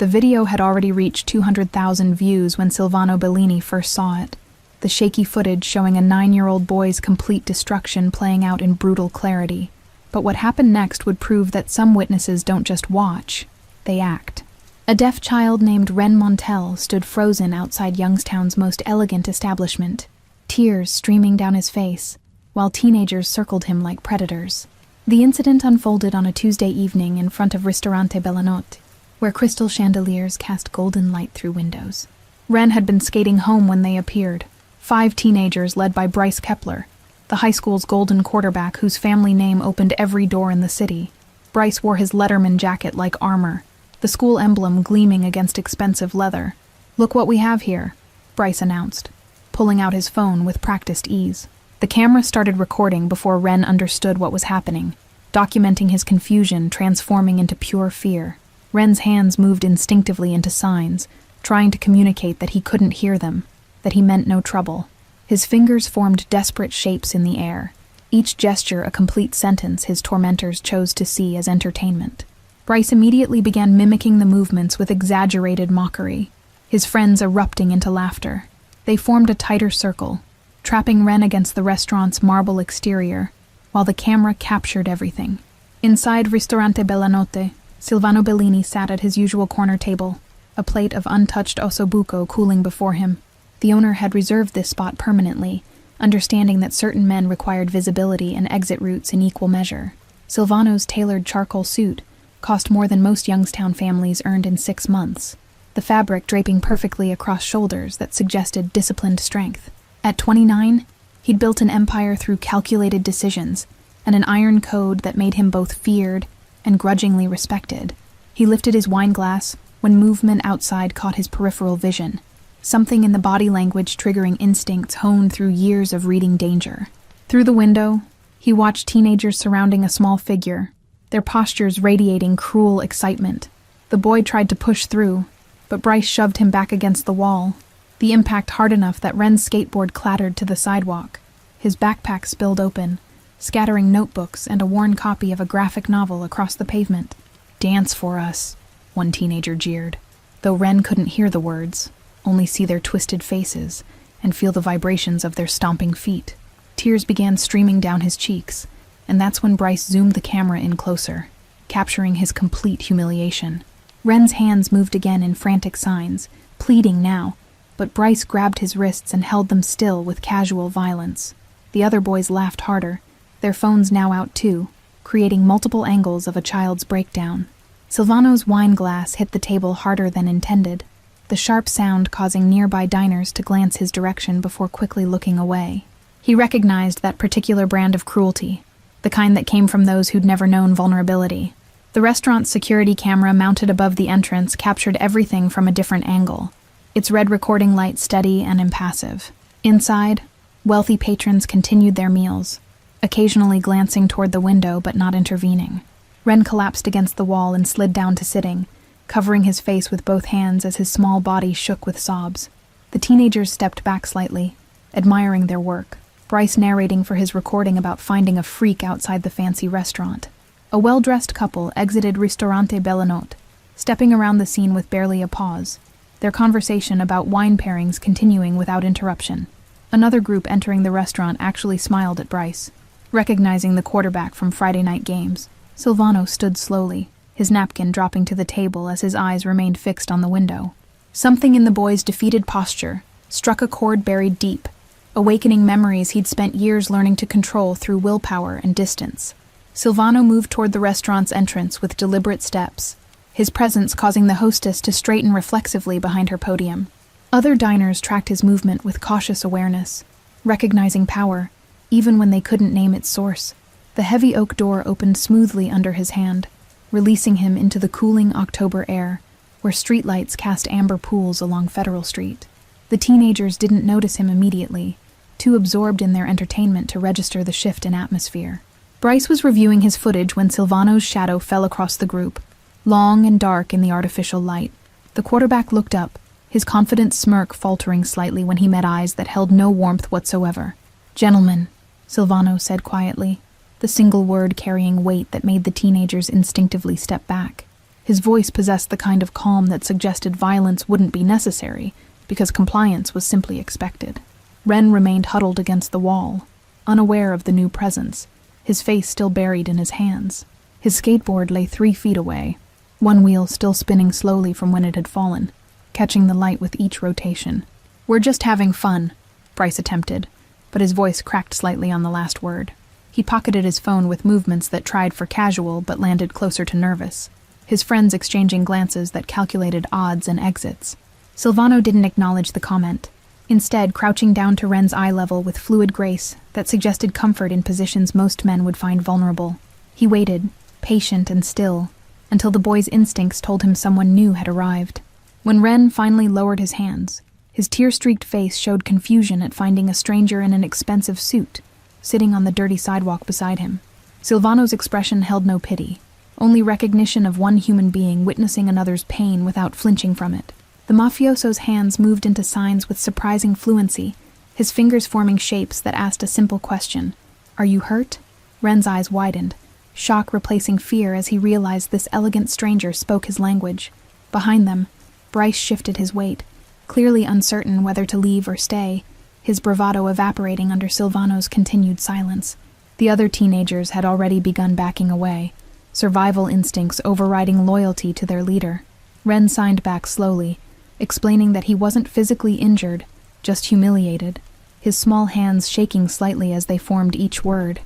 The video had already reached 200,000 views when Silvano Bellini first saw it, the shaky footage showing a 9-year-old boy's complete destruction playing out in brutal clarity. But what happened next would prove that some witnesses don't just watch, they act. A deaf child named Ren Montel stood frozen outside Youngstown's most elegant establishment, tears streaming down his face, while teenagers circled him like predators. The incident unfolded on a Tuesday evening in front of Ristorante Bellanotte, where crystal chandeliers cast golden light through windows. Ren had been skating home when they appeared, 5 teenagers led by Bryce Kepler, the high school's golden quarterback whose family name opened every door in the city. Bryce wore his Letterman jacket like armor, the school emblem gleaming against expensive leather. "Look what we have here," Bryce announced, pulling out his phone with practiced ease. The camera started recording before Ren understood what was happening, documenting his confusion transforming into pure fear. Ren's hands moved instinctively into signs, trying to communicate that he couldn't hear them, that he meant no trouble. His fingers formed desperate shapes in the air, each gesture a complete sentence his tormentors chose to see as entertainment. Bryce immediately began mimicking the movements with exaggerated mockery, his friends erupting into laughter. They formed a tighter circle, trapping Ren against the restaurant's marble exterior, while the camera captured everything. Inside Ristorante Bellanotte, Silvano Bellini sat at his usual corner table, a plate of untouched ossobuco cooling before him. The owner had reserved this spot permanently, understanding that certain men required visibility and exit routes in equal measure. Silvano's tailored charcoal suit cost more than most Youngstown families earned in 6 months, the fabric draping perfectly across shoulders that suggested disciplined strength. At 29, he'd built an empire through calculated decisions and an iron code that made him both feared and grudgingly respected. He lifted his wine glass when movement outside caught his peripheral vision, something in the body language triggering instincts honed through years of reading danger. Through the window, he watched teenagers surrounding a small figure, their postures radiating cruel excitement. The boy tried to push through, but Bryce shoved him back against the wall, the impact hard enough that Ren's skateboard clattered to the sidewalk. His backpack spilled open, scattering notebooks and a worn copy of a graphic novel across the pavement. "Dance for us," one teenager jeered, though Ren couldn't hear the words, only see their twisted faces and feel the vibrations of their stomping feet. Tears began streaming down his cheeks, and that's when Bryce zoomed the camera in closer, capturing his complete humiliation. Ren's hands moved again in frantic signs, pleading now, but Bryce grabbed his wrists and held them still with casual violence. The other boys laughed harder, their phones now out too, creating multiple angles of a child's breakdown. Silvano's wine glass hit the table harder than intended, the sharp sound causing nearby diners to glance his direction before quickly looking away. He recognized that particular brand of cruelty, the kind that came from those who'd never known vulnerability. The restaurant's security camera mounted above the entrance captured everything from a different angle, its red recording light steady and impassive. Inside, wealthy patrons continued their meals, occasionally glancing toward the window but not intervening. Ren collapsed against the wall and slid down to sitting, covering his face with both hands as his small body shook with sobs. The teenagers stepped back slightly, admiring their work, Bryce narrating for his recording about finding a freak outside the fancy restaurant. A well-dressed couple exited Ristorante Bellanotte, stepping around the scene with barely a pause, their conversation about wine pairings continuing without interruption. Another group entering the restaurant actually smiled at Bryce, recognizing the quarterback from Friday night games. Silvano stood slowly, his napkin dropping to the table as his eyes remained fixed on the window. Something in the boy's defeated posture struck a chord buried deep, awakening memories he'd spent years learning to control through willpower and distance. Silvano moved toward the restaurant's entrance with deliberate steps, his presence causing the hostess to straighten reflexively behind her podium. Other diners tracked his movement with cautious awareness, recognizing power, even when they couldn't name its source. The heavy oak door opened smoothly under his hand, releasing him into the cooling October air, where streetlights cast amber pools along Federal Street. The teenagers didn't notice him immediately, too absorbed in their entertainment to register the shift in atmosphere. Bryce was reviewing his footage when Silvano's shadow fell across the group, long and dark in the artificial light. The quarterback looked up, his confident smirk faltering slightly when he met eyes that held no warmth whatsoever. "Gentlemen," Silvano said quietly, the single word carrying weight that made the teenagers instinctively step back. His voice possessed the kind of calm that suggested violence wouldn't be necessary, because compliance was simply expected. Ren remained huddled against the wall, unaware of the new presence, his face still buried in his hands. His skateboard lay 3 feet away, one wheel still spinning slowly from when it had fallen, catching the light with each rotation. "We're just having fun," Bryce attempted, but his voice cracked slightly on the last word. He pocketed his phone with movements that tried for casual but landed closer to nervous, his friends exchanging glances that calculated odds and exits. Silvano didn't acknowledge the comment, instead crouching down to Ren's eye level with fluid grace that suggested comfort in positions most men would find vulnerable. He waited, patient and still, until the boy's instincts told him someone new had arrived. When Ren finally lowered his hands, his tear-streaked face showed confusion at finding a stranger in an expensive suit, sitting on the dirty sidewalk beside him. Silvano's expression held no pity, only recognition of one human being witnessing another's pain without flinching from it. The mafioso's hands moved into signs with surprising fluency, his fingers forming shapes that asked a simple question. "Are you hurt?" Ren's eyes widened, shock replacing fear as he realized this elegant stranger spoke his language. Behind them, Bryce shifted his weight, clearly uncertain whether to leave or stay, his bravado evaporating under Silvano's continued silence. The other teenagers had already begun backing away, survival instincts overriding loyalty to their leader. Ren signed back slowly, explaining that he wasn't physically injured, just humiliated, his small hands shaking slightly as they formed each word.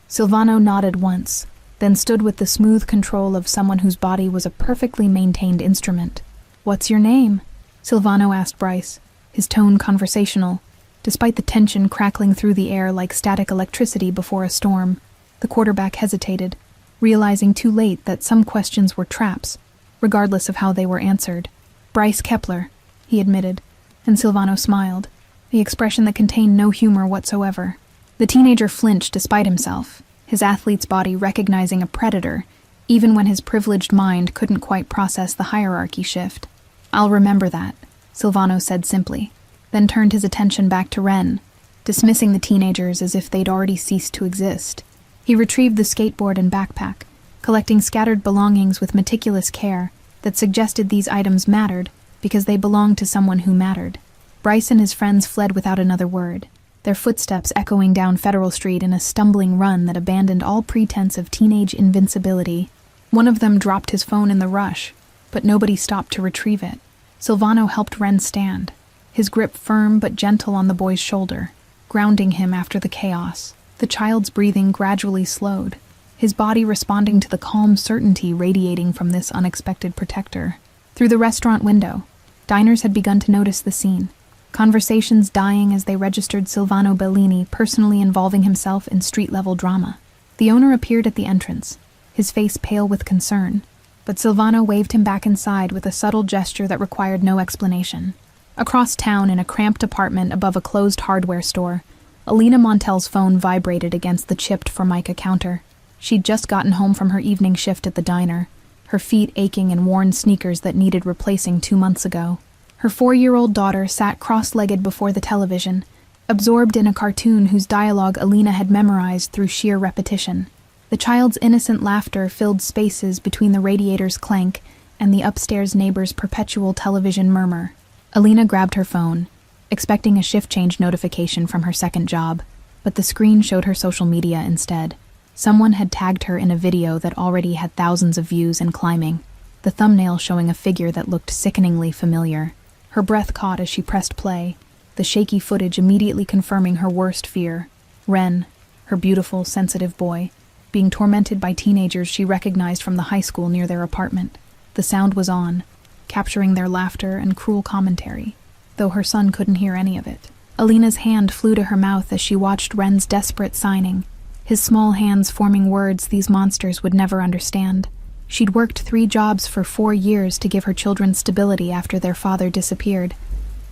Silvano nodded once, then stood with the smooth control of someone whose body was a perfectly maintained instrument. "What's your name?" Silvano asked Bryce, his tone conversational, despite the tension crackling through the air like static electricity before a storm. The quarterback hesitated, realizing too late that some questions were traps, regardless of how they were answered. "Bryce Kepler," he admitted, and Silvano smiled, the expression that contained no humor whatsoever. The teenager flinched despite himself, his athlete's body recognizing a predator, even when his privileged mind couldn't quite process the hierarchy shift. "I'll remember that," Silvano said simply, then turned his attention back to Ren, dismissing the teenagers as if they'd already ceased to exist. He retrieved the skateboard and backpack, collecting scattered belongings with meticulous care that suggested these items mattered because they belonged to someone who mattered. Bryce and his friends fled without another word, their footsteps echoing down Federal Street in a stumbling run that abandoned all pretense of teenage invincibility. One of them dropped his phone in the rush, but nobody stopped to retrieve it. Silvano helped Ren stand, his grip firm but gentle on the boy's shoulder, grounding him after the chaos. The child's breathing gradually slowed, his body responding to the calm certainty radiating from this unexpected protector. Through the restaurant window, diners had begun to notice the scene, conversations dying as they registered Silvano Bellini personally involving himself in street-level drama. The owner appeared at the entrance, his face pale with concern, but Silvano waved him back inside with a subtle gesture that required no explanation. Across town, in a cramped apartment above a closed hardware store, Alina Montel's phone vibrated against the chipped Formica counter. She'd just gotten home from her evening shift at the diner, her feet aching in worn sneakers that needed replacing 2 months ago. Her 4-year-old daughter sat cross-legged before the television, absorbed in a cartoon whose dialogue Alina had memorized through sheer repetition. The child's innocent laughter filled spaces between the radiator's clank and the upstairs neighbor's perpetual television murmur. Alina grabbed her phone, expecting a shift change notification from her second job, but the screen showed her social media instead. Someone had tagged her in a video that already had thousands of views and climbing, the thumbnail showing a figure that looked sickeningly familiar. Her breath caught as she pressed play, the shaky footage immediately confirming her worst fear. Ren, her beautiful, sensitive boy, being tormented by teenagers she recognized from the high school near their apartment. The sound was on, capturing their laughter and cruel commentary, though her son couldn't hear any of it. Alina's hand flew to her mouth as she watched Ren's desperate signing, his small hands forming words these monsters would never understand. She'd worked 3 jobs for 4 years to give her children stability after their father disappeared,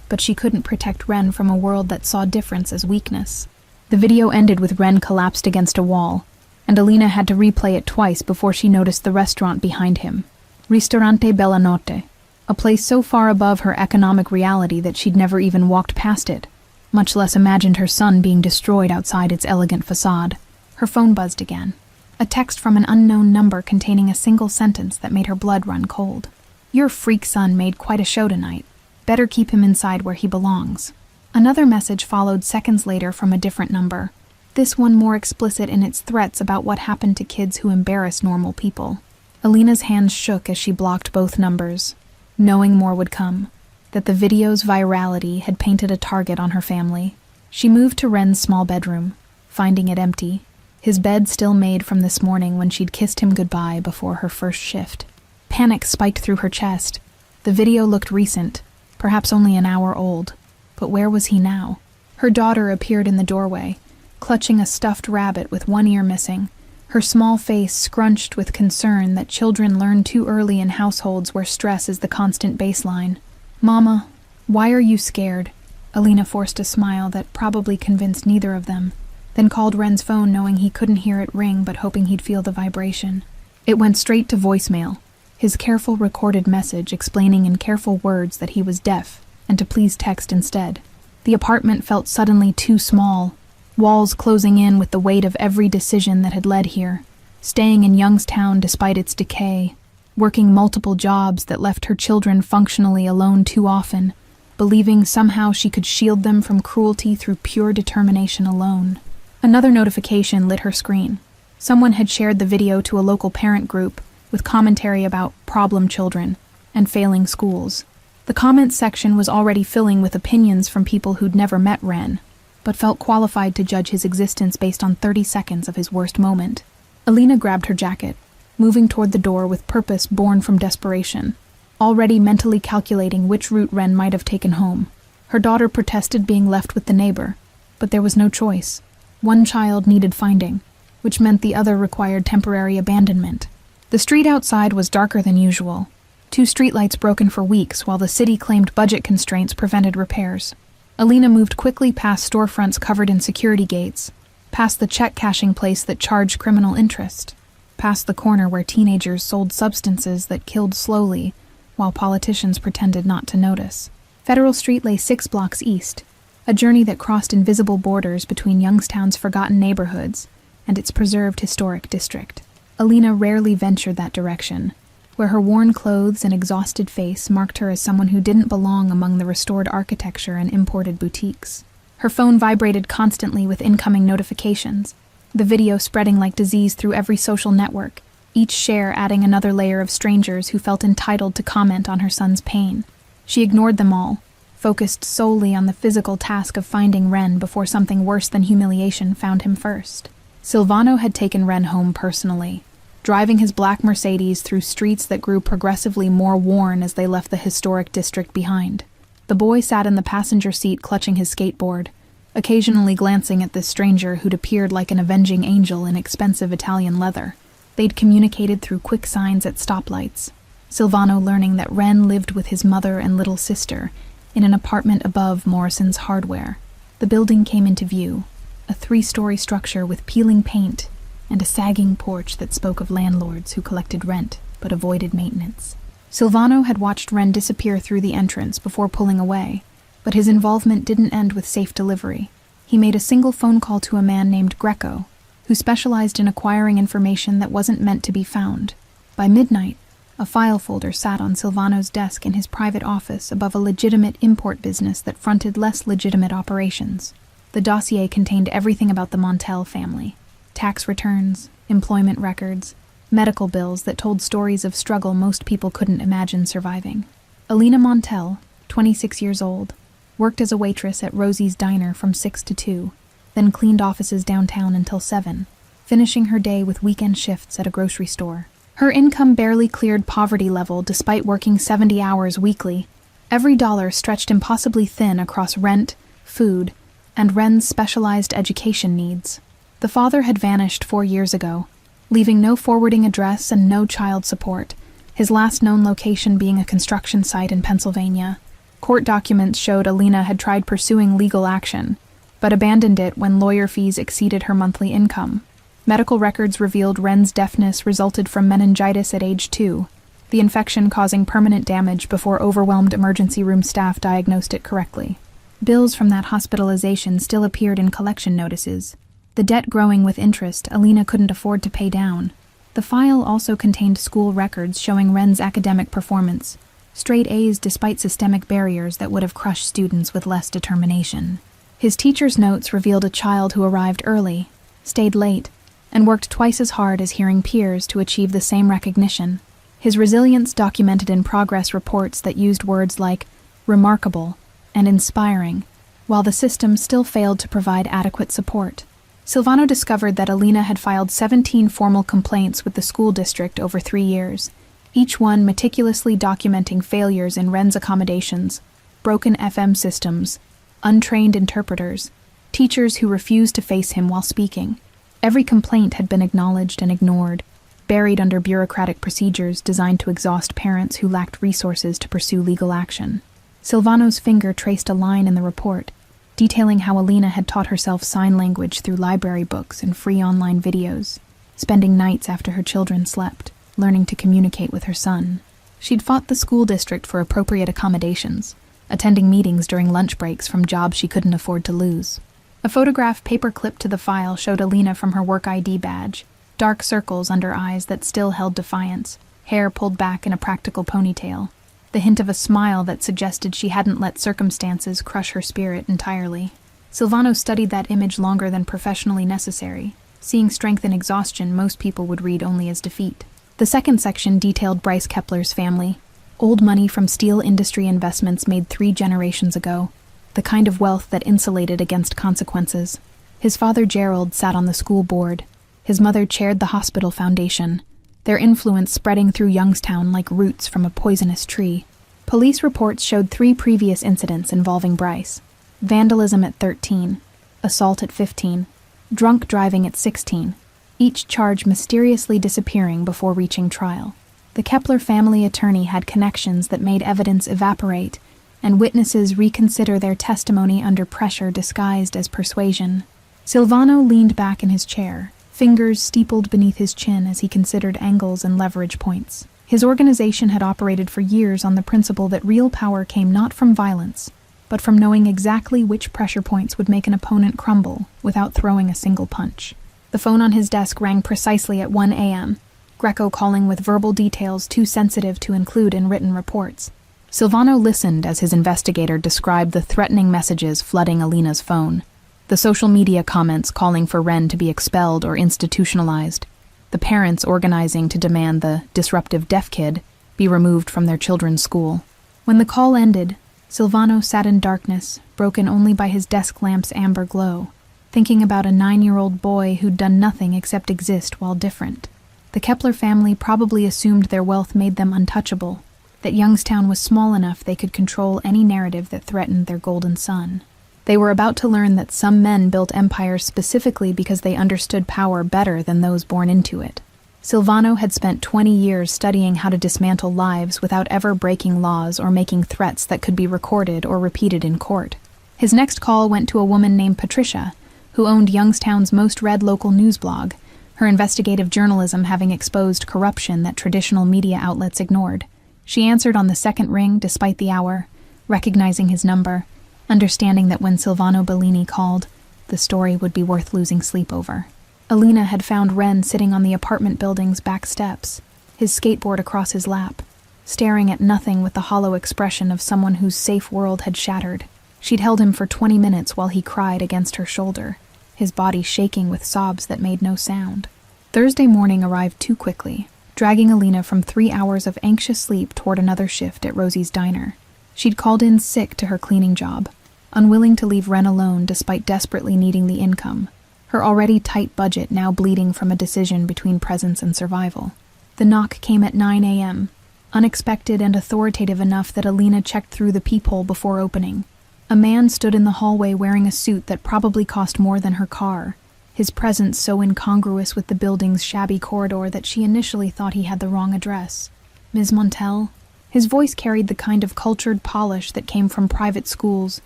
but she couldn't protect Ren from a world that saw difference as weakness. The video ended with Ren collapsed against a wall, and Alina had to replay it twice before she noticed the restaurant behind him. Ristorante Bella Notte, a place so far above her economic reality that she'd never even walked past it, much less imagined her son being destroyed outside its elegant facade. Her phone buzzed again. A text from an unknown number containing a single sentence that made her blood run cold. "Your freak son made quite a show tonight. Better keep him inside where he belongs." Another message followed seconds later from a different number, this one more explicit in its threats about what happened to kids who embarrass normal people. Alina's hands shook as she blocked both numbers, knowing more would come, that the video's virality had painted a target on her family. She moved to Ren's small bedroom, finding it empty, his bed still made from this morning when she'd kissed him goodbye before her first shift. Panic spiked through her chest. The video looked recent, perhaps only an hour old, but where was he now? Her daughter appeared in the doorway, clutching a stuffed rabbit with one ear missing, her small face scrunched with concern that children learn too early in households where stress is the constant baseline. "Mama, why are you scared?" Alina forced a smile that probably convinced neither of them, then called Ren's phone knowing he couldn't hear it ring but hoping he'd feel the vibration. It went straight to voicemail, his careful recorded message explaining in careful words that he was deaf and to please text instead. The apartment felt suddenly too small, walls closing in with the weight of every decision that had led here, staying in Youngstown despite its decay, working multiple jobs that left her children functionally alone too often, believing somehow she could shield them from cruelty through pure determination alone. Another notification lit her screen. Someone had shared the video to a local parent group with commentary about problem children and failing schools. The comments section was already filling with opinions from people who'd never met Ren, but felt qualified to judge his existence based on 30 seconds of his worst moment. Alina grabbed her jacket, moving toward the door with purpose born from desperation, already mentally calculating which route Ren might have taken home. Her daughter protested being left with the neighbor, but there was no choice. One child needed finding, which meant the other required temporary abandonment. The street outside was darker than usual, 2 streetlights broken for weeks while the city claimed budget constraints prevented repairs. Alina moved quickly past storefronts covered in security gates, past the check-cashing place that charged criminal interest, past the corner where teenagers sold substances that killed slowly while politicians pretended not to notice. Federal Street lay 6 blocks east, a journey that crossed invisible borders between Youngstown's forgotten neighborhoods and its preserved historic district. Alina rarely ventured that direction, where her worn clothes and exhausted face marked her as someone who didn't belong among the restored architecture and imported boutiques. Her phone vibrated constantly with incoming notifications, the video spreading like disease through every social network, each share adding another layer of strangers who felt entitled to comment on her son's pain. She ignored them all, focused solely on the physical task of finding Ren before something worse than humiliation found him first. Silvano had taken Ren home personally, driving his black Mercedes through streets that grew progressively more worn as they left the historic district behind. The boy sat in the passenger seat clutching his skateboard, occasionally glancing at this stranger who'd appeared like an avenging angel in expensive Italian leather. They'd communicated through quick signs at stoplights, Silvano learning that Ren lived with his mother and little sister in an apartment above Morrison's Hardware. The building came into view, a 3-story structure with peeling paint and a sagging porch that spoke of landlords who collected rent but avoided maintenance. Silvano had watched Ren disappear through the entrance before pulling away, but his involvement didn't end with safe delivery. He made a single phone call to a man named Greco, who specialized in acquiring information that wasn't meant to be found. By midnight, a file folder sat on Silvano's desk in his private office above a legitimate import business that fronted less legitimate operations. The dossier contained everything about the Montel family: tax returns, employment records, medical bills that told stories of struggle most people couldn't imagine surviving. Alina Montel, 26 years old, worked as a waitress at Rosie's Diner from 6 to 2, then cleaned offices downtown until 7, finishing her day with weekend shifts at a grocery store. Her income barely cleared poverty level despite working 70 hours weekly. Every dollar stretched impossibly thin across rent, food, and Ren's specialized education needs. The father had vanished 4 years ago, leaving no forwarding address and no child support, his last known location being a construction site in Pennsylvania. Court documents showed Alina had tried pursuing legal action, but abandoned it when lawyer fees exceeded her monthly income. Medical records revealed Ren's deafness resulted from meningitis at age 2, the infection causing permanent damage before overwhelmed emergency room staff diagnosed it correctly. Bills from that hospitalization still appeared in collection notices, The debt growing with interest Alina couldn't afford to pay down. The file also contained school records showing Ren's academic performance, straight A's despite systemic barriers that would have crushed students with less determination. His teacher's notes revealed a child who arrived early, stayed late, and worked twice as hard as hearing peers to achieve the same recognition. His resilience documented in progress reports that used words like remarkable and inspiring, while the system still failed to provide adequate support. Silvano discovered that Alina had filed 17 formal complaints with the school district over 3 years, each one meticulously documenting failures in Ren's accommodations, broken FM systems, untrained interpreters, teachers who refused to face him while speaking. Every complaint had been acknowledged and ignored, buried under bureaucratic procedures designed to exhaust parents who lacked resources to pursue legal action. Silvano's finger traced a line in the report, detailing how Alina had taught herself sign language through library books and free online videos, spending nights after her children slept, learning to communicate with her son. She'd fought the school district for appropriate accommodations, attending meetings during lunch breaks from jobs she couldn't afford to lose. A photograph paper-clipped to the file showed Alina from her work ID badge, dark circles under eyes that still held defiance, hair pulled back in a practical ponytail, the hint of a smile that suggested she hadn't let circumstances crush her spirit entirely. Silvano studied that image longer than professionally necessary. Seeing strength in exhaustion, most people would read only as defeat. The second section detailed Bryce Kepler's family. Old money from steel industry investments made 3 generations ago, the kind of wealth that insulated against consequences. His father Gerald sat on the school board. His mother chaired the hospital foundation, their influence spreading through Youngstown like roots from a poisonous tree. Police reports showed 3 previous incidents involving Bryce: vandalism at 13, assault at 15, drunk driving at 16, each charge mysteriously disappearing before reaching trial. The Kepler family attorney had connections that made evidence evaporate, and witnesses reconsider their testimony under pressure disguised as persuasion. Silvano leaned back in his chair, fingers steepled beneath his chin as he considered angles and leverage points. His organization had operated for years on the principle that real power came not from violence, but from knowing exactly which pressure points would make an opponent crumble without throwing a single punch. The phone on his desk rang precisely at 1 a.m., Greco calling with verbal details too sensitive to include in written reports. Silvano listened as his investigator described the threatening messages flooding Alina's phone, the social media comments calling for Ren to be expelled or institutionalized, the parents organizing to demand the disruptive deaf kid be removed from their children's school. When the call ended, Silvano sat in darkness, broken only by his desk lamp's amber glow, thinking about a 9-year-old boy who'd done nothing except exist while different. The Kepler family probably assumed their wealth made them untouchable, that Youngstown was small enough they could control any narrative that threatened their golden son. They were about to learn that some men built empires specifically because they understood power better than those born into it. Silvano had spent 20 years studying how to dismantle lives without ever breaking laws or making threats that could be recorded or repeated in court. His next call went to a woman named Patricia, who owned Youngstown's most read local news blog, her investigative journalism having exposed corruption that traditional media outlets ignored. She answered on the second ring despite the hour, recognizing his number, understanding that when Silvano Bellini called, the story would be worth losing sleep over. Alina had found Ren sitting on the apartment building's back steps, his skateboard across his lap, staring at nothing with the hollow expression of someone whose safe world had shattered. She'd held him for 20 minutes while he cried against her shoulder, his body shaking with sobs that made no sound. Thursday morning arrived too quickly, dragging Alina from 3 hours of anxious sleep toward another shift at Rosie's diner. She'd called in sick to her cleaning job, unwilling to leave Ren alone despite desperately needing the income, her already tight budget now bleeding from a decision between presence and survival. The knock came at 9 a.m., unexpected and authoritative enough that Alina checked through the peephole before opening. A man stood in the hallway wearing a suit that probably cost more than her car, his presence so incongruous with the building's shabby corridor that she initially thought he had the wrong address. Ms. Montel? His voice carried the kind of cultured polish that came from private schools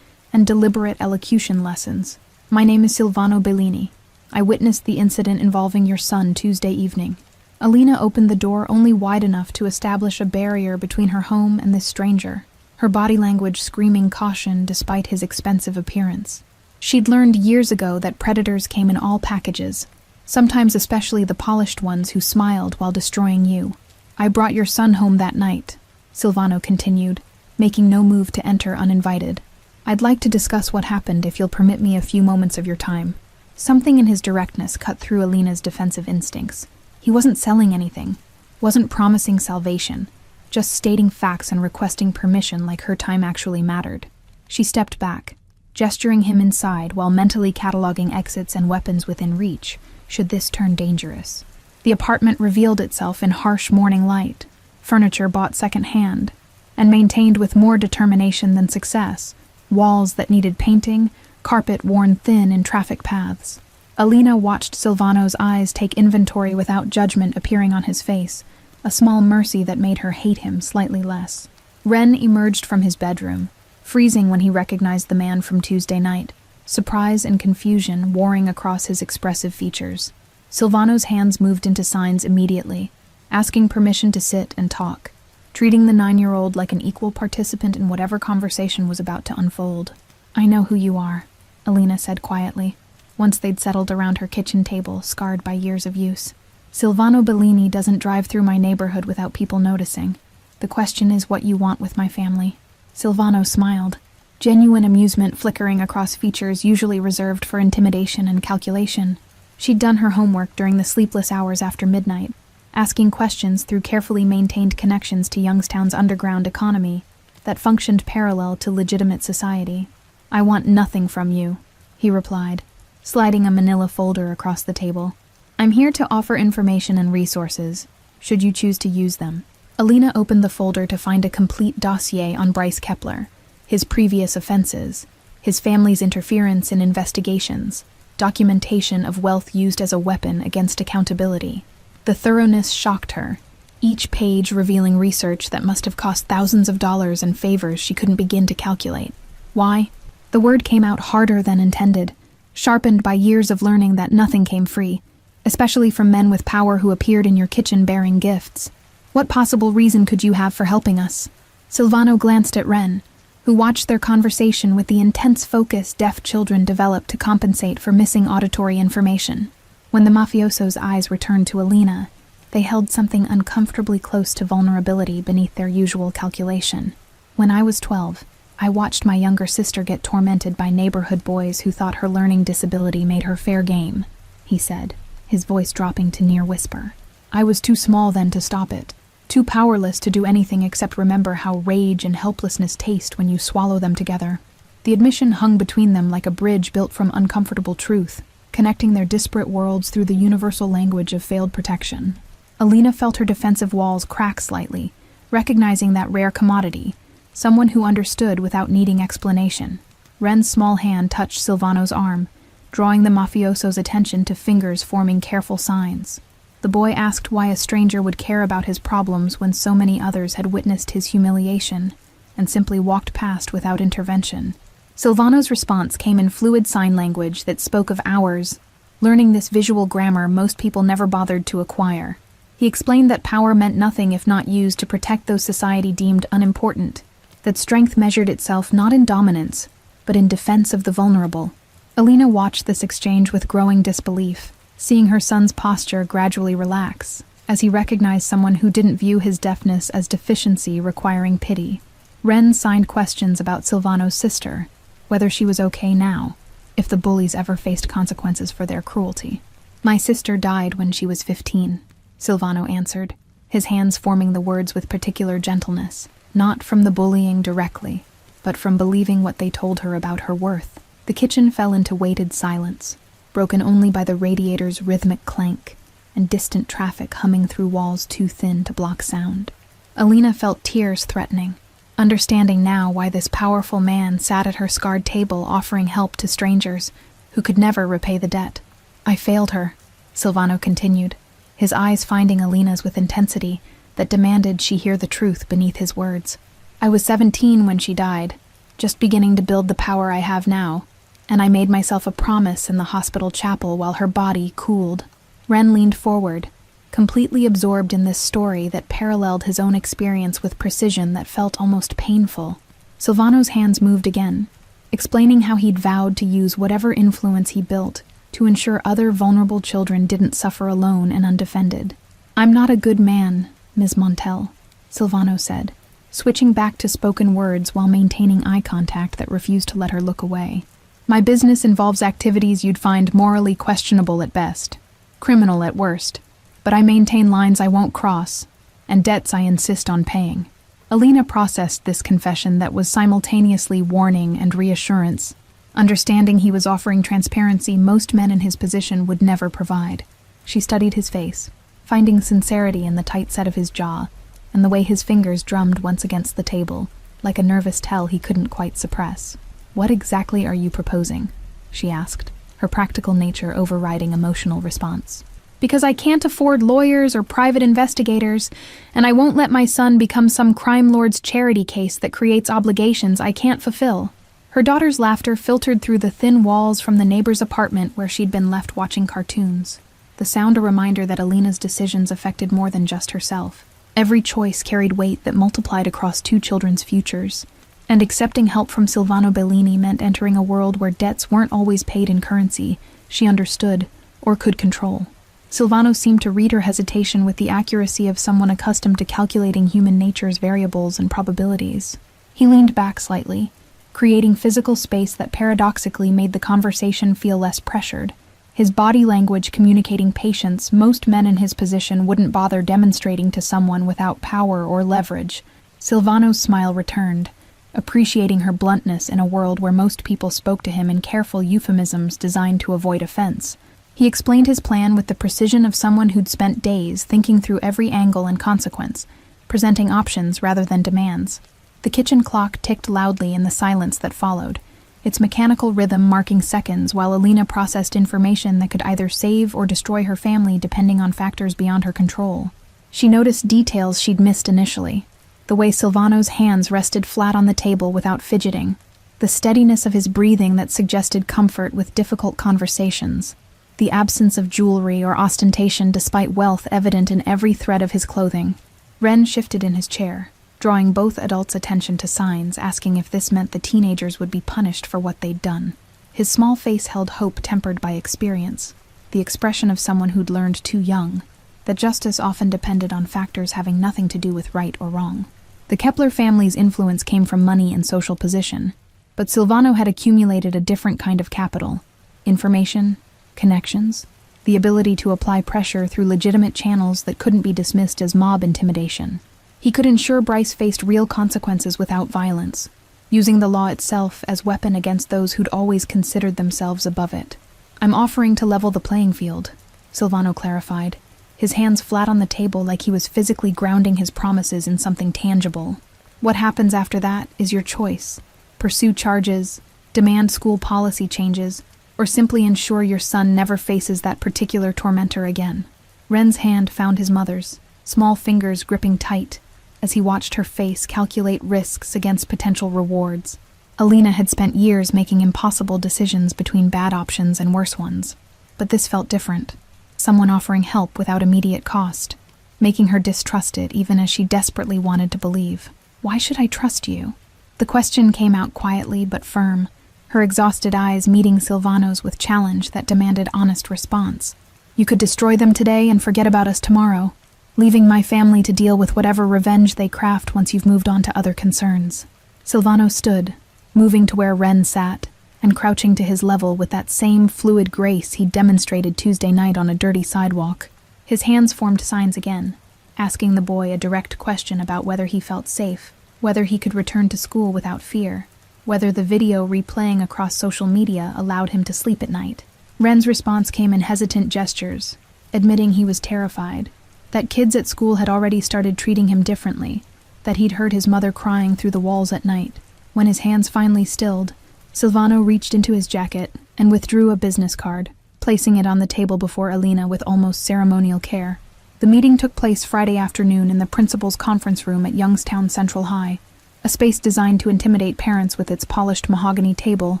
and deliberate elocution lessons. My name is Silvano Bellini. I witnessed the incident involving your son Tuesday evening. Alina opened the door only wide enough to establish a barrier between her home and this stranger, her body language screaming caution despite his expensive appearance. She'd learned years ago that predators came in all packages, sometimes especially the polished ones who smiled while destroying you. I brought your son home that night, Silvano continued, making no move to enter uninvited. I'd like to discuss what happened if you'll permit me a few moments of your time. Something in his directness cut through Alina's defensive instincts. He wasn't selling anything, wasn't promising salvation, just stating facts and requesting permission like her time actually mattered. She stepped back, gesturing him inside while mentally cataloging exits and weapons within reach, should this turn dangerous. The apartment revealed itself in harsh morning light, furniture bought second-hand, and maintained with more determination than success, walls that needed painting, carpet worn thin in traffic paths. Alina watched Silvano's eyes take inventory without judgment appearing on his face, a small mercy that made her hate him slightly less. Ren emerged from his bedroom, freezing when he recognized the man from Tuesday night, surprise and confusion warring across his expressive features. Silvano's hands moved into signs immediately, asking permission to sit and talk, treating the 9-year-old like an equal participant in whatever conversation was about to unfold. I know who you are, Alina said quietly, once they'd settled around her kitchen table, scarred by years of use. Silvano Bellini doesn't drive through my neighborhood without people noticing. The question is what you want with my family. Silvano smiled, genuine amusement flickering across features usually reserved for intimidation and calculation. She'd done her homework during the sleepless hours after midnight, asking questions through carefully maintained connections to Youngstown's underground economy that functioned parallel to legitimate society. I want nothing from you, he replied, sliding a manila folder across the table. I'm here to offer information and resources, should you choose to use them. Alina opened the folder to find a complete dossier on Bryce Kepler, his previous offenses, his family's interference in investigations, documentation of wealth used as a weapon against accountability. The thoroughness shocked her, each page revealing research that must have cost thousands of dollars and favors she couldn't begin to calculate. Why? The word came out harder than intended, sharpened by years of learning that nothing came free, especially from men with power who appeared in your kitchen bearing gifts. What possible reason could you have for helping us? Silvano glanced at Ren, who watched their conversation with the intense focus deaf children develop to compensate for missing auditory information. When the mafioso's eyes returned to Alina, they held something uncomfortably close to vulnerability beneath their usual calculation. When I was 12, I watched my younger sister get tormented by neighborhood boys who thought her learning disability made her fair game, he said, his voice dropping to near whisper. I was too small then to stop it, too powerless to do anything except remember how rage and helplessness taste when you swallow them together. The admission hung between them like a bridge built from uncomfortable truth, connecting their disparate worlds through the universal language of failed protection. Alina felt her defensive walls crack slightly, recognizing that rare commodity, someone who understood without needing explanation. Ren's small hand touched Silvano's arm, drawing the mafioso's attention to fingers forming careful signs. The boy asked why a stranger would care about his problems when so many others had witnessed his humiliation, and simply walked past without intervention. Silvano's response came in fluid sign language that spoke of hours. Learning this visual grammar most people never bothered to acquire. He explained that power meant nothing if not used to protect those society deemed unimportant, that strength measured itself not in dominance, but in defense of the vulnerable. Alina watched this exchange with growing disbelief, seeing her son's posture gradually relax, as he recognized someone who didn't view his deafness as deficiency requiring pity. Ren signed questions about Silvano's sister, whether she was okay now, if the bullies ever faced consequences for their cruelty. My sister died when she was 15, Silvano answered, his hands forming the words with particular gentleness, not from the bullying directly, but from believing what they told her about her worth. The kitchen fell into weighted silence, broken only by the radiator's rhythmic clank and distant traffic humming through walls too thin to block sound. Alina felt tears threatening, understanding now why this powerful man sat at her scarred table offering help to strangers who could never repay the debt. I failed her, Silvano continued, his eyes finding Alina's with intensity that demanded she hear the truth beneath his words. I was 17 when she died, just beginning to build the power I have now, and I made myself a promise in the hospital chapel while her body cooled. Ren leaned forward, completely absorbed in this story that paralleled his own experience with precision that felt almost painful. Silvano's hands moved again, explaining how he'd vowed to use whatever influence he built to ensure other vulnerable children didn't suffer alone and undefended. "I'm not a good man, Ms. Montel," Silvano said, switching back to spoken words while maintaining eye contact that refused to let her look away. "My business involves activities you'd find morally questionable at best, criminal at worst, but I maintain lines I won't cross, and debts I insist on paying." Alina processed this confession that was simultaneously warning and reassurance, understanding he was offering transparency most men in his position would never provide. She studied his face, finding sincerity in the tight set of his jaw, and the way his fingers drummed once against the table, like a nervous tell he couldn't quite suppress. "What exactly are you proposing?" she asked, her practical nature overriding emotional response. "Because I can't afford lawyers or private investigators, and I won't let my son become some crime lord's charity case that creates obligations I can't fulfill." Her daughter's laughter filtered through the thin walls from the neighbor's apartment where she'd been left watching cartoons, the sound a reminder that Alina's decisions affected more than just herself. Every choice carried weight that multiplied across two children's futures, and accepting help from Silvano Bellini meant entering a world where debts weren't always paid in currency she understood or could control. Silvano seemed to read her hesitation with the accuracy of someone accustomed to calculating human nature's variables and probabilities. He leaned back slightly, creating physical space that paradoxically made the conversation feel less pressured. His body language communicating patience most men in his position wouldn't bother demonstrating to someone without power or leverage. Silvano's smile returned, appreciating her bluntness in a world where most people spoke to him in careful euphemisms designed to avoid offense. He explained his plan with the precision of someone who'd spent days thinking through every angle and consequence, presenting options rather than demands. The kitchen clock ticked loudly in the silence that followed, its mechanical rhythm marking seconds while Alina processed information that could either save or destroy her family depending on factors beyond her control. She noticed details she'd missed initially, the way Silvano's hands rested flat on the table without fidgeting, the steadiness of his breathing that suggested comfort with difficult conversations, the absence of jewelry or ostentation despite wealth evident in every thread of his clothing. Ren shifted in his chair, drawing both adults' attention to signs, asking if this meant the teenagers would be punished for what they'd done. His small face held hope tempered by experience, the expression of someone who'd learned too young, that justice often depended on factors having nothing to do with right or wrong. The Kepler family's influence came from money and social position, but Silvano had accumulated a different kind of capital: information, connections, the ability to apply pressure through legitimate channels that couldn't be dismissed as mob intimidation. He could ensure Bryce faced real consequences without violence, using the law itself as weapon against those who'd always considered themselves above it. "I'm offering to level the playing field," Silvano clarified, his hands flat on the table like he was physically grounding his promises in something tangible. "What happens after that is your choice. Pursue charges, demand school policy changes, or simply ensure your son never faces that particular tormentor again." Ren's hand found his mother's, small fingers gripping tight, as he watched her face calculate risks against potential rewards. Alina had spent years making impossible decisions between bad options and worse ones, but this felt different. Someone offering help without immediate cost, making her distrusted even as she desperately wanted to believe. "Why should I trust you?" The question came out quietly but firm, her exhausted eyes meeting Silvano's with challenge that demanded honest response. "You could destroy them today and forget about us tomorrow, leaving my family to deal with whatever revenge they craft once you've moved on to other concerns." Silvano stood, moving to where Ren sat, and crouching to his level with that same fluid grace he'd demonstrated Tuesday night on a dirty sidewalk. His hands formed signs again, asking the boy a direct question about whether he felt safe, whether he could return to school without fear, whether the video replaying across social media allowed him to sleep at night. Ren's response came in hesitant gestures, admitting he was terrified, that kids at school had already started treating him differently, that he'd heard his mother crying through the walls at night. When his hands finally stilled, Silvano reached into his jacket and withdrew a business card, placing it on the table before Alina with almost ceremonial care. The meeting took place Friday afternoon in the principal's conference room at Youngstown Central High, a space designed to intimidate parents with its polished mahogany table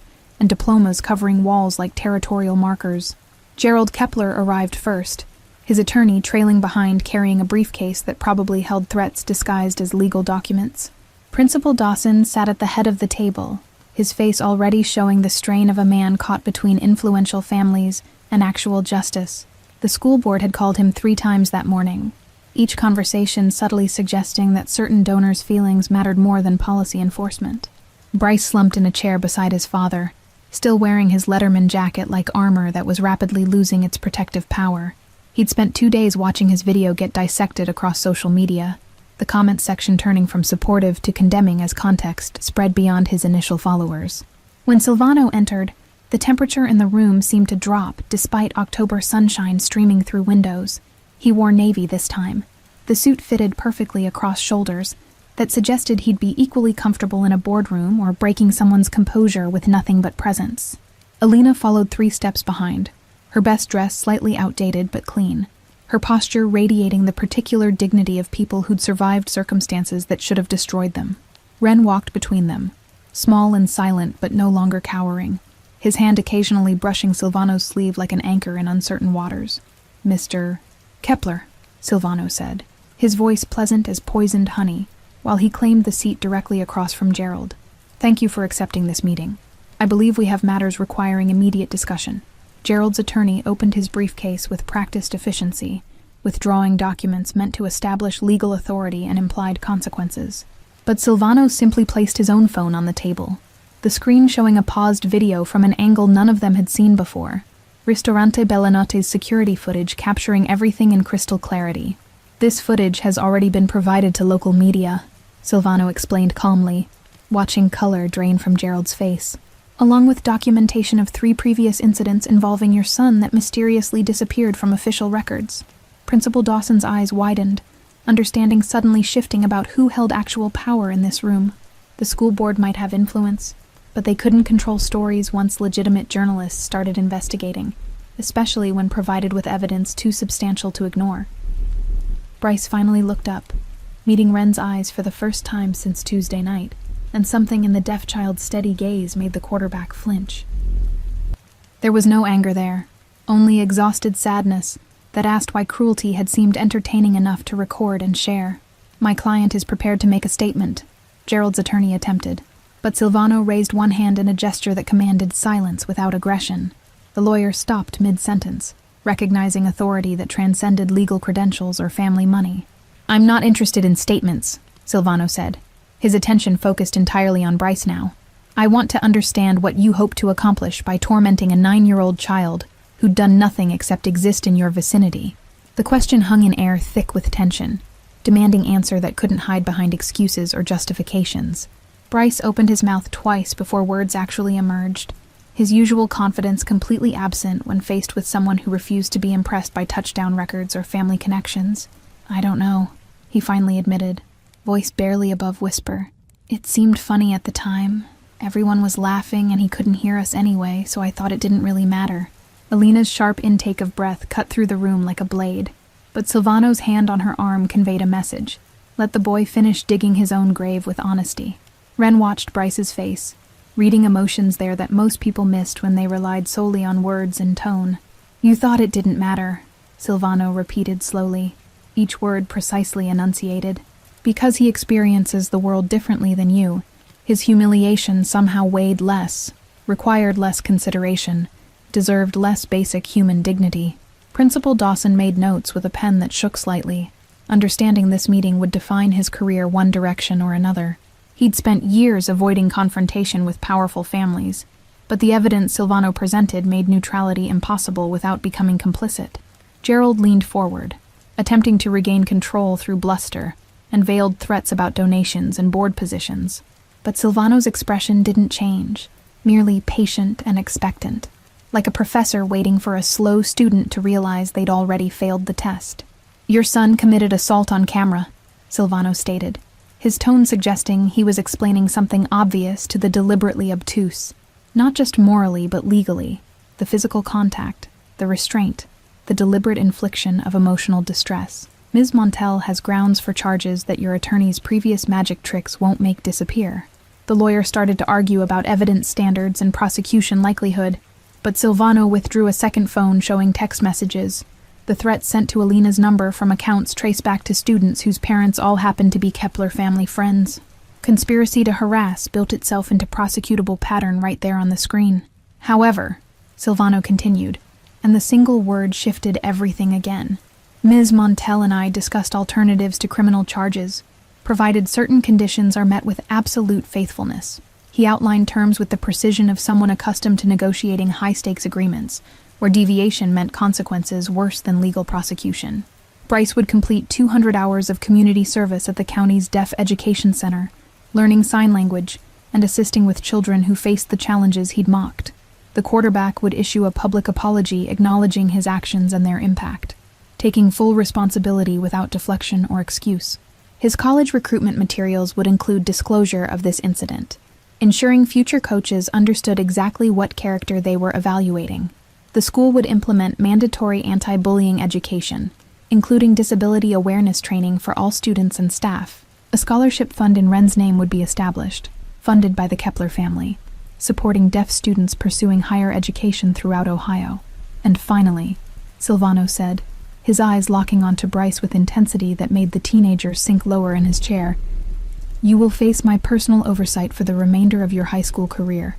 and diplomas covering walls like territorial markers. Gerald Kepler arrived first, his attorney trailing behind carrying a briefcase that probably held threats disguised as legal documents. Principal Dawson sat at the head of the table, his face already showing the strain of a man caught between influential families and actual justice. The school board had called him 3 times that morning, each conversation subtly suggesting that certain donors' feelings mattered more than policy enforcement. Bryce slumped in a chair beside his father, still wearing his Letterman jacket like armor that was rapidly losing its protective power. He'd spent 2 days watching his video get dissected across social media, the comment section turning from supportive to condemning as context spread beyond his initial followers. When Silvano entered, the temperature in the room seemed to drop despite October sunshine streaming through windows. He wore navy this time. The suit fitted perfectly across shoulders that suggested he'd be equally comfortable in a boardroom or breaking someone's composure with nothing but presence. Alina followed 3 steps behind, her best dress slightly outdated but clean, her posture radiating the particular dignity of people who'd survived circumstances that should have destroyed them. Ren walked between them, small and silent but no longer cowering, his hand occasionally brushing Silvano's sleeve like an anchor in uncertain waters. "Mr. Kepler," Silvano said, his voice pleasant as poisoned honey, while he claimed the seat directly across from Gerald. "Thank you for accepting this meeting. I believe we have matters requiring immediate discussion." Gerald's attorney opened his briefcase with practiced efficiency, withdrawing documents meant to establish legal authority and implied consequences. But Silvano simply placed his own phone on the table, the screen showing a paused video from an angle none of them had seen before. Ristorante Bellanotte's security footage capturing everything in crystal clarity. "This footage has already been provided to local media," Silvano explained calmly, watching color drain from Gerald's face, "along with documentation of 3 previous incidents involving your son that mysteriously disappeared from official records." Principal Dawson's eyes widened, understanding suddenly shifting about who held actual power in this room. The school board might have influence, but they couldn't control stories once legitimate journalists started investigating, especially when provided with evidence too substantial to ignore. Bryce finally looked up, meeting Ren's eyes for the first time since Tuesday night, and something in the deaf child's steady gaze made the quarterback flinch. There was no anger there, only exhausted sadness that asked why cruelty had seemed entertaining enough to record and share. "My client is prepared to make a statement," Gerald's attorney attempted, but Silvano raised one hand in a gesture that commanded silence without aggression. The lawyer stopped mid-sentence, recognizing authority that transcended legal credentials or family money. "I'm not interested in statements," Silvano said, his attention focused entirely on Bryce now. "I want to understand what you hope to accomplish by tormenting a 9-year-old child who'd done nothing except exist in your vicinity." The question hung in air thick with tension, demanding answer that couldn't hide behind excuses or justifications. Bryce opened his mouth twice before words actually emerged, his usual confidence completely absent when faced with someone who refused to be impressed by touchdown records or family connections. "I don't know," he finally admitted, voice barely above whisper. "It seemed funny at the time. Everyone was laughing and he couldn't hear us anyway, so I thought it didn't really matter." Alina's sharp intake of breath cut through the room like a blade, but Silvano's hand on her arm conveyed a message. Let the boy finish digging his own grave with honesty. Ren watched Bryce's face, reading emotions there that most people missed when they relied solely on words and tone. "You thought it didn't matter," Silvano repeated slowly, each word precisely enunciated. "Because he experiences the world differently than you, his humiliation somehow weighed less, required less consideration, deserved less basic human dignity." Principal Dawson made notes with a pen that shook slightly, understanding this meeting would define his career one direction or another. He'd spent years avoiding confrontation with powerful families, but the evidence Silvano presented made neutrality impossible without becoming complicit. Gerald leaned forward, attempting to regain control through bluster and veiled threats about donations and board positions. But Silvano's expression didn't change, merely patient and expectant, like a professor waiting for a slow student to realize they'd already failed the test. "Your son committed assault on camera," Silvano stated, his tone suggesting he was explaining something obvious to the deliberately obtuse, not just morally but legally, the physical contact, the restraint, the deliberate infliction of emotional distress. "Ms. Montel has grounds for charges that your attorney's previous magic tricks won't make disappear." The lawyer started to argue about evidence standards and prosecution likelihood, but Silvano withdrew a second phone showing text messages, the threats sent to Alina's number from accounts traced back to students whose parents all happened to be Kepler family friends. Conspiracy to harass built itself into prosecutable pattern right there on the screen. However, Silvano continued, and the single word shifted everything again. Ms. Montel and I discussed alternatives to criminal charges, provided certain conditions are met with absolute faithfulness. He outlined terms with the precision of someone accustomed to negotiating high-stakes agreements, where deviation meant consequences worse than legal prosecution. Bryce would complete 200 hours of community service at the county's Deaf Education Center, learning sign language and assisting with children who faced the challenges he'd mocked. The quarterback would issue a public apology acknowledging his actions and their impact, taking full responsibility without deflection or excuse. His college recruitment materials would include disclosure of this incident, ensuring future coaches understood exactly what character they were evaluating. The school would implement mandatory anti-bullying education, including disability awareness training for all students and staff. A scholarship fund in Ren's name would be established, funded by the Kepler family, supporting deaf students pursuing higher education throughout Ohio. And finally, Silvano said, his eyes locking onto Bryce with intensity that made the teenager sink lower in his chair, "You will face my personal oversight for the remainder of your high school career.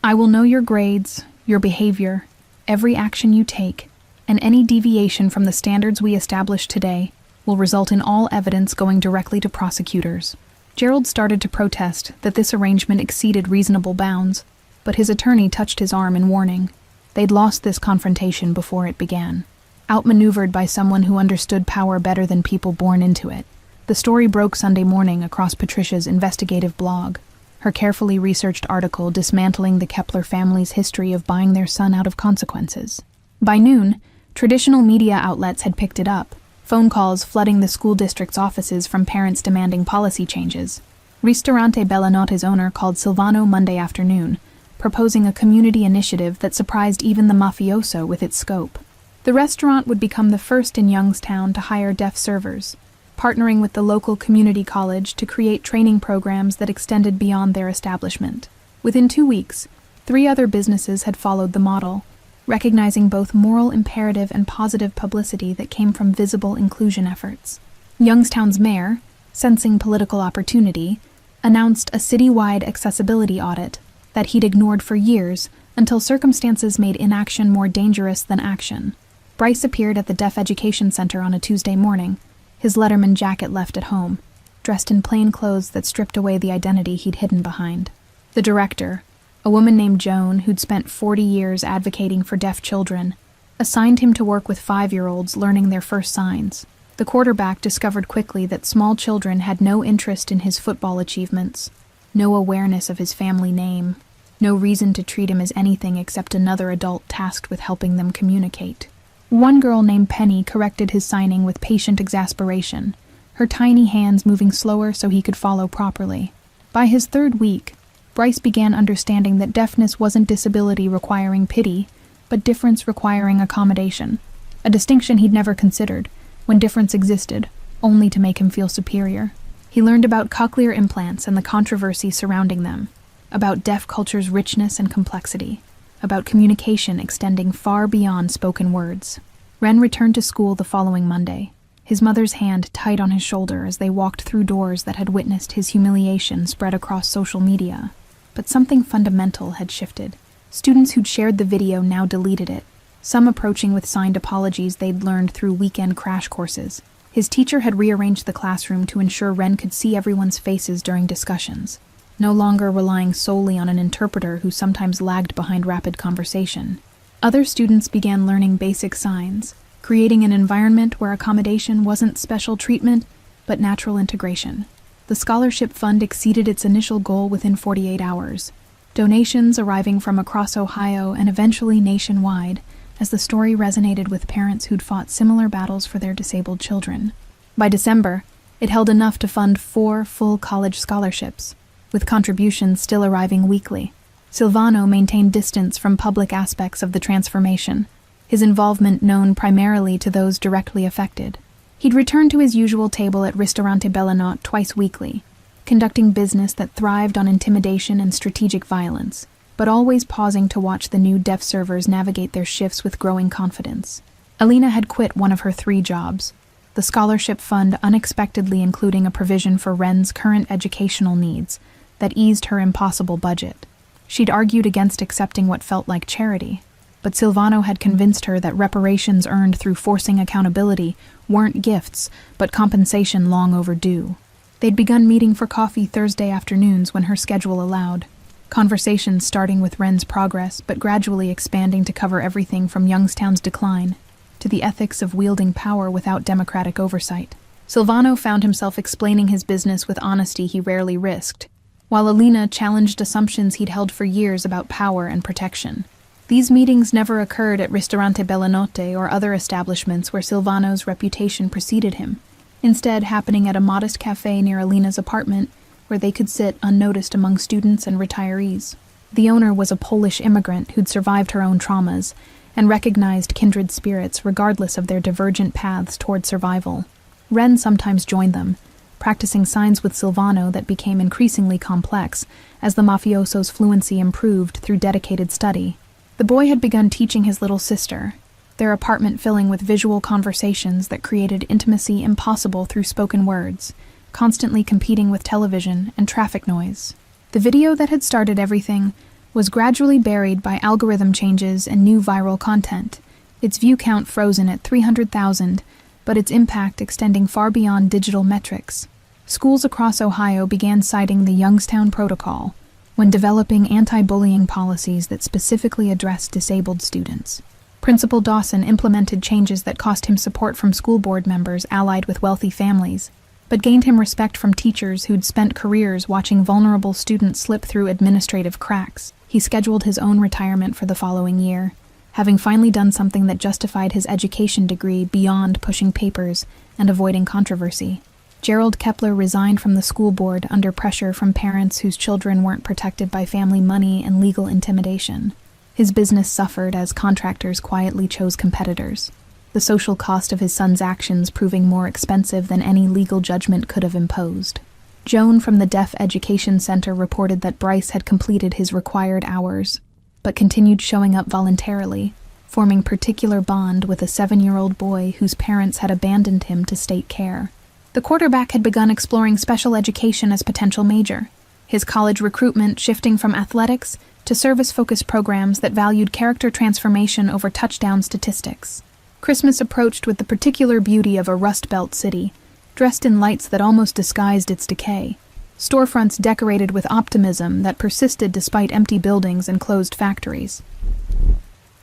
I will know your grades, your behavior, every action you take, and any deviation from the standards we established today will result in all evidence going directly to prosecutors." Gerald started to protest that this arrangement exceeded reasonable bounds, but his attorney touched his arm in warning. They'd lost this confrontation before it began. Outmaneuvered by someone who understood power better than people born into it. The story broke Sunday morning across Patricia's investigative blog, her carefully researched article dismantling the Kepler family's history of buying their son out of consequences. By noon, traditional media outlets had picked it up, phone calls flooding the school district's offices from parents demanding policy changes. Ristorante Bellanotte's owner called Silvano Monday afternoon, proposing a community initiative that surprised even the mafioso with its scope. The restaurant would become the first in Youngstown to hire deaf servers, partnering with the local community college to create training programs that extended beyond their establishment. Within 2 weeks, 3 other businesses had followed the model, recognizing both moral imperative and positive publicity that came from visible inclusion efforts. Youngstown's mayor, sensing political opportunity, announced a citywide accessibility audit that he'd ignored for years until circumstances made inaction more dangerous than action. Bryce appeared at the Deaf Education Center on a Tuesday morning, his Letterman jacket left at home, dressed in plain clothes that stripped away the identity he'd hidden behind. The director, a woman named Joan who'd spent 40 years advocating for deaf children, assigned him to work with 5-year-olds learning their first signs. The quarterback discovered quickly that small children had no interest in his football achievements, no awareness of his family name, no reason to treat him as anything except another adult tasked with helping them communicate. One girl named Penny corrected his signing with patient exasperation, her tiny hands moving slower so he could follow properly. By his 3rd week, Bryce began understanding that deafness wasn't disability requiring pity, but difference requiring accommodation, a distinction he'd never considered, when difference existed, only to make him feel superior. He learned about cochlear implants and the controversy surrounding them, about deaf culture's richness and complexity, about communication extending far beyond spoken words. Ren returned to school the following Monday, his mother's hand tight on his shoulder as they walked through doors that had witnessed his humiliation spread across social media. But something fundamental had shifted. Students who'd shared the video now deleted it, some approaching with signed apologies they'd learned through weekend crash courses. His teacher had rearranged the classroom to ensure Ren could see everyone's faces during discussions, no longer relying solely on an interpreter who sometimes lagged behind rapid conversation. Other students began learning basic signs, creating an environment where accommodation wasn't special treatment, but natural integration. The scholarship fund exceeded its initial goal within 48 hours, donations arriving from across Ohio and eventually nationwide, as the story resonated with parents who'd fought similar battles for their disabled children. By December, it held enough to fund 4 full college scholarships, with contributions still arriving weekly. Silvano maintained distance from public aspects of the transformation, his involvement known primarily to those directly affected. He'd return to his usual table at Ristorante Bellanotte twice weekly, conducting business that thrived on intimidation and strategic violence, but always pausing to watch the new deaf servers navigate their shifts with growing confidence. Alina had quit one of her 3 jobs, the scholarship fund unexpectedly including a provision for Ren's current educational needs that eased her impossible budget. She'd argued against accepting what felt like charity, but Silvano had convinced her that reparations earned through forcing accountability weren't gifts, but compensation long overdue. They'd begun meeting for coffee Thursday afternoons when her schedule allowed. Conversations starting with Ren's progress, but gradually expanding to cover everything from Youngstown's decline to the ethics of wielding power without democratic oversight. Silvano found himself explaining his business with honesty he rarely risked, while Alina challenged assumptions he'd held for years about power and protection. These meetings never occurred at Ristorante Bellanotte or other establishments where Silvano's reputation preceded him, instead happening at a modest cafe near Alina's apartment where they could sit unnoticed among students and retirees. The owner was a Polish immigrant who'd survived her own traumas and recognized kindred spirits regardless of their divergent paths toward survival. Ren sometimes joined them, practicing signs with Silvano that became increasingly complex as the mafioso's fluency improved through dedicated study. The boy had begun teaching his little sister, their apartment filling with visual conversations that created intimacy impossible through spoken words, constantly competing with television and traffic noise. The video that had started everything was gradually buried by algorithm changes and new viral content, its view count frozen at 300,000, but its impact extending far beyond digital metrics. Schools across Ohio began citing the Youngstown Protocol when developing anti-bullying policies that specifically addressed disabled students. Principal Dawson implemented changes that cost him support from school board members allied with wealthy families, but gained him respect from teachers who'd spent careers watching vulnerable students slip through administrative cracks. He scheduled his own retirement for the following year, having finally done something that justified his education degree beyond pushing papers and avoiding controversy. Gerald Kepler resigned from the school board under pressure from parents whose children weren't protected by family money and legal intimidation. His business suffered as contractors quietly chose competitors, the social cost of his son's actions proving more expensive than any legal judgment could have imposed. Joan from the Deaf Education Center reported that Bryce had completed his required hours, but continued showing up voluntarily, forming particular bond with a 7-year-old boy whose parents had abandoned him to state care. The quarterback had begun exploring special education as potential major, his college recruitment shifting from athletics to service-focused programs that valued character transformation over touchdown statistics. Christmas approached with the particular beauty of a Rust Belt city, dressed in lights that almost disguised its decay, storefronts decorated with optimism that persisted despite empty buildings and closed factories.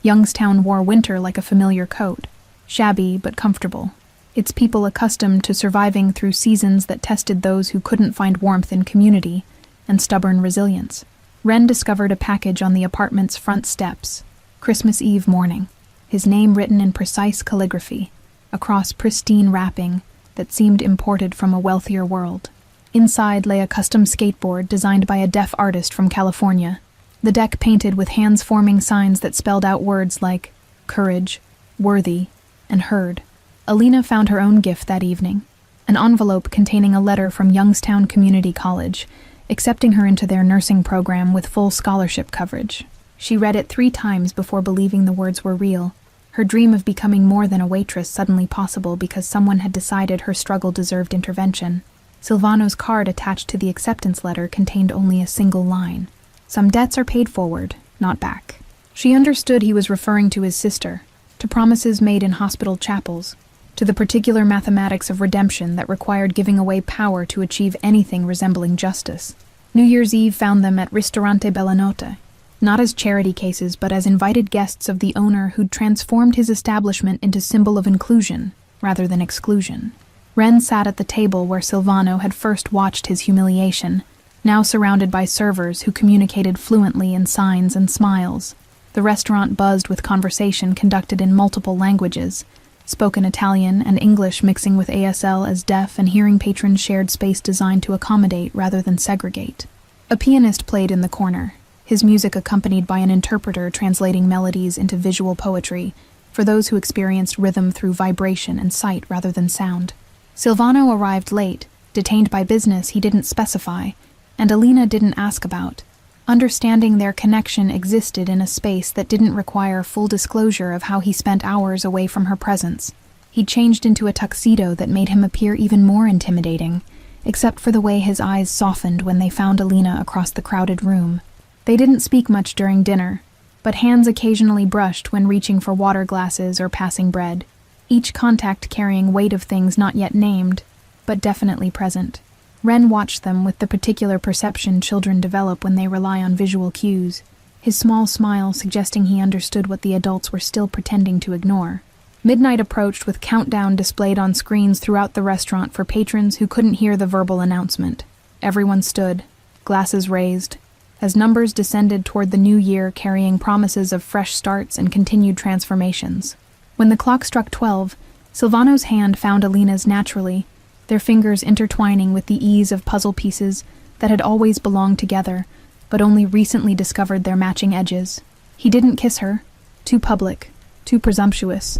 Youngstown wore winter like a familiar coat, shabby but comfortable, its people accustomed to surviving through seasons that tested those who couldn't find warmth in community and stubborn resilience. Ren discovered a package on the apartment's front steps, Christmas Eve morning, his name written in precise calligraphy, across pristine wrapping that seemed imported from a wealthier world. Inside lay a custom skateboard designed by a deaf artist from California, the deck painted with hands-forming signs that spelled out words like courage, worthy, and heard. Alina found her own gift that evening, an envelope containing a letter from Youngstown Community College, accepting her into their nursing program with full scholarship coverage. She read it 3 times before believing the words were real, her dream of becoming more than a waitress suddenly possible because someone had decided her struggle deserved intervention. Silvano's card attached to the acceptance letter contained only a single line. Some debts are paid forward, not back. She understood he was referring to his sister, to promises made in hospital chapels, to the particular mathematics of redemption that required giving away power to achieve anything resembling justice. New Year's Eve found them at Ristorante Bellanotte, not as charity cases but as invited guests of the owner who'd transformed his establishment into symbol of inclusion rather than exclusion. Ren sat at the table where Silvano had first watched his humiliation, now surrounded by servers who communicated fluently in signs and smiles. The restaurant buzzed with conversation conducted in multiple languages, spoken Italian and English mixing with ASL as deaf and hearing patrons shared space designed to accommodate rather than segregate. A pianist played in the corner, his music accompanied by an interpreter translating melodies into visual poetry for those who experienced rhythm through vibration and sight rather than sound. Silvano arrived late, detained by business he didn't specify, and Alina didn't ask about. Understanding their connection existed in a space that didn't require full disclosure of how he spent hours away from her presence. He changed into a tuxedo that made him appear even more intimidating, except for the way his eyes softened when they found Alina across the crowded room. They didn't speak much during dinner, but hands occasionally brushed when reaching for water glasses or passing bread, each contact carrying weight of things not yet named, but definitely present. Ren watched them with the particular perception children develop when they rely on visual cues, his small smile suggesting he understood what the adults were still pretending to ignore. Midnight approached with countdown displayed on screens throughout the restaurant for patrons who couldn't hear the verbal announcement. Everyone stood, glasses raised, as numbers descended toward the new year carrying promises of fresh starts and continued transformations. When the clock struck 12, Silvano's hand found Alina's naturally, their fingers intertwining with the ease of puzzle pieces that had always belonged together, but only recently discovered their matching edges. He didn't kiss her, too public, too presumptuous,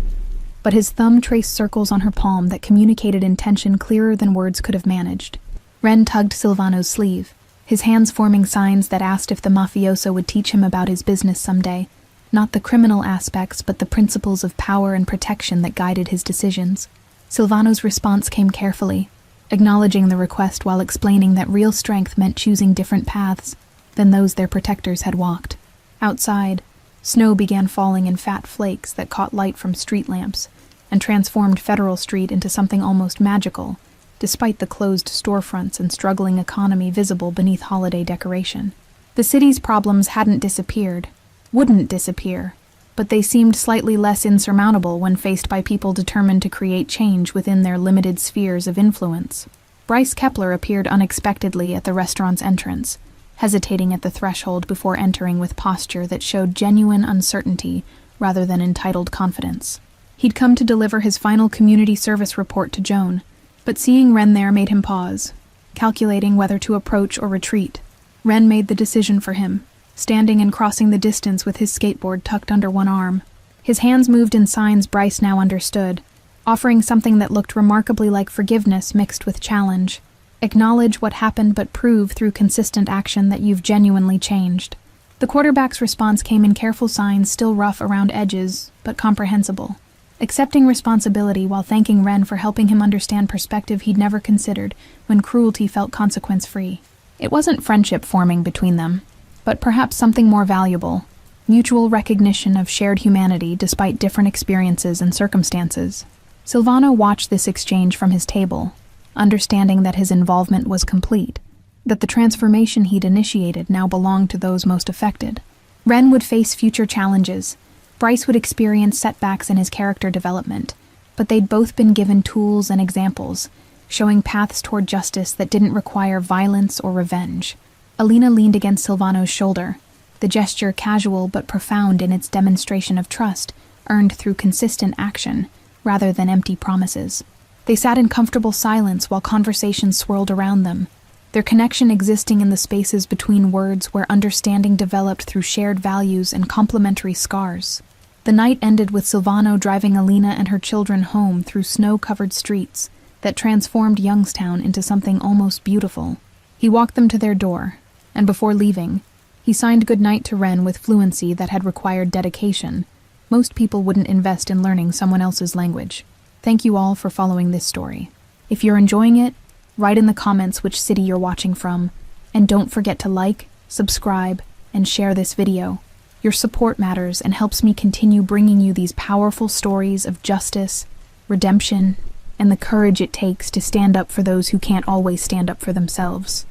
but his thumb traced circles on her palm that communicated intention clearer than words could have managed. Ren tugged Silvano's sleeve, his hands forming signs that asked if the mafioso would teach him about his business someday, not the criminal aspects but the principles of power and protection that guided his decisions. Silvano's response came carefully, acknowledging the request while explaining that real strength meant choosing different paths than those their protectors had walked. Outside, snow began falling in fat flakes that caught light from street lamps and transformed Federal Street into something almost magical, despite the closed storefronts and struggling economy visible beneath holiday decoration. The city's problems hadn't disappeared, wouldn't disappear, but they seemed slightly less insurmountable when faced by people determined to create change within their limited spheres of influence. Bryce Kepler appeared unexpectedly at the restaurant's entrance, hesitating at the threshold before entering with posture that showed genuine uncertainty rather than entitled confidence. He'd come to deliver his final community service report to Joan, but seeing Ren there made him pause, calculating whether to approach or retreat. Ren made the decision for him, standing and crossing the distance with his skateboard tucked under one arm. His hands moved in signs Bryce now understood, offering something that looked remarkably like forgiveness mixed with challenge. Acknowledge what happened but prove through consistent action that you've genuinely changed. The quarterback's response came in careful signs still rough around edges, but comprehensible. Accepting responsibility while thanking Ren for helping him understand perspective he'd never considered when cruelty felt consequence-free. It wasn't friendship forming between them, but perhaps something more valuable, mutual recognition of shared humanity despite different experiences and circumstances. Silvano watched this exchange from his table, understanding that his involvement was complete, that the transformation he'd initiated now belonged to those most affected. Ren would face future challenges. Bryce would experience setbacks in his character development, but they'd both been given tools and examples, showing paths toward justice that didn't require violence or revenge. Alina leaned against Silvano's shoulder, the gesture casual but profound in its demonstration of trust, earned through consistent action, rather than empty promises. They sat in comfortable silence while conversations swirled around them, their connection existing in the spaces between words where understanding developed through shared values and complementary scars. The night ended with Silvano driving Alina and her children home through snow-covered streets that transformed Youngstown into something almost beautiful. He walked them to their door, and before leaving, he signed goodnight to Ren with fluency that had required dedication. Most people wouldn't invest in learning someone else's language. Thank you all for following this story. If you're enjoying it, write in the comments which city you're watching from, and don't forget to like, subscribe, and share this video. Your support matters and helps me continue bringing you these powerful stories of justice, redemption, and the courage it takes to stand up for those who can't always stand up for themselves.